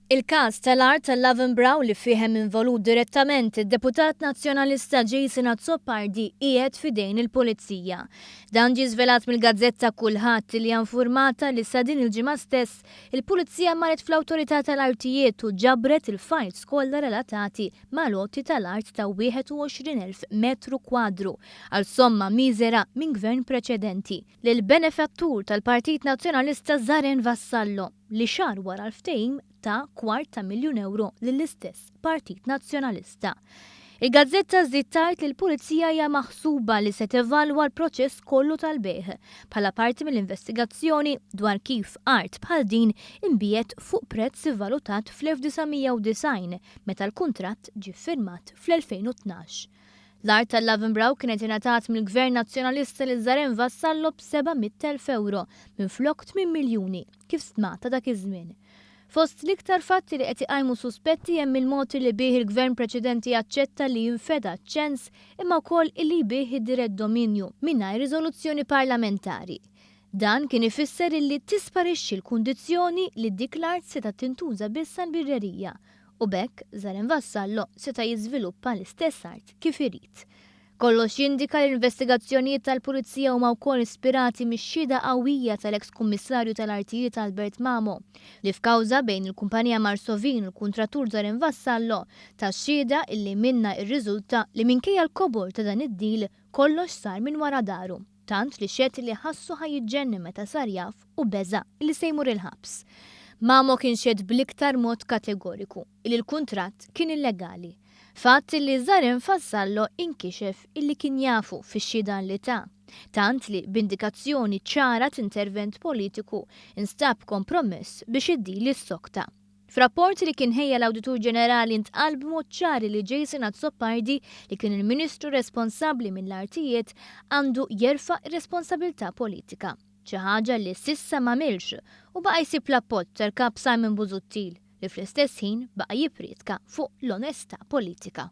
Il-każ tal-art tal-Lavin li fiehem involut direttament id-deputat nazzjonalista Jason Azzopardi qiegħed fidejn il-Pulizija. Dan ġie żvelat mill-Gazzetta Kulħadd li infurmata li sa din il-ġimgħa stess il-Pulizija marret fl-Awtorità tal-Artijiet u ġabret il-files kollha relatati mal-lotti tal-art ta' 21,000 metru kwadru għal somma miżera minn gvern preċedenti lil benefattur tal-Partit Nazzjonalista Zaren Vassallo li xar wara l-ftehim ta' €250,000 lill-istess Partit Nazzjonalista. Il-Gazzetta żied tgħid li l-Pulizija hija maħsuba li se tevalwa l-proċess kollu tal-bejħ bħala parti mill-investigazzjoni dwar kif art bħal din inbiegħet fuq prezz ivvalutat fl-1990 meta l-kuntratt ġie ffirmat fl-2012. L-art tal-Lavin kienet ingħatat mill-Gvern Nazzjonalista lil Zaren Vassallo b'700,000 minflok 8 miljuni kif stmata dak iż-żmien. Fost l-iktar fatti li qed iqajmu suspetti hemm il-mod li bih il-gvern preċedenti jaċċetta li jinfeda ċens imma wkoll li bih id-dirett dominju mingħajr riżoluzzjoni parlamentari. Dan kien ifisser illi tisparixxi l-kundizzjoni li dik l-art seta' tintuża biss għall-birrerija u bekk Zaren Vassallo seta' jiżviluppa l-istess art kif irid. Kollox jindika l-investigazzjonijiet tal-Pulizija huma wkoll ispirati mix-xhieda qawwija tal-eks kummissarju tal-Artijiet Albert Mamo li f'kawża bejn il-kumpanija Marsovin u l-kuntratur Zaren Vassallo tax-xhieda illi minnha rriżulta li minkejja l-kobor ta' dan id-deal kollox sar minn wara daru, tant li xed li ħassu ħajjiġġenni meta sar jaf u beża' li se jmur il-ħabs. Mamo kien xed bl-iktar mod kategoriku li l-kuntratt kien illegali. Fatt li Zaren Vassallo inkixef illi kien jafu fix-xhieda li ta' tant li b'indikazzjoni ċara intervent politiku instab kompromess biex id-deal issokta. F'rapport li kien ħejja l-Awditur Ġenerali ntqal b'mod ċari li Jason Azzopardi li kien il-Ministru responsabbli mill-artijiet għandu jerfa' responsabilità politika, xi ħaġa li s'issa m'għamilx u baqa' jsib l-appoġġ tal-kap Simon Busuttil li fl-istess ħin baqa' jippriedka fuq l-onestà politika.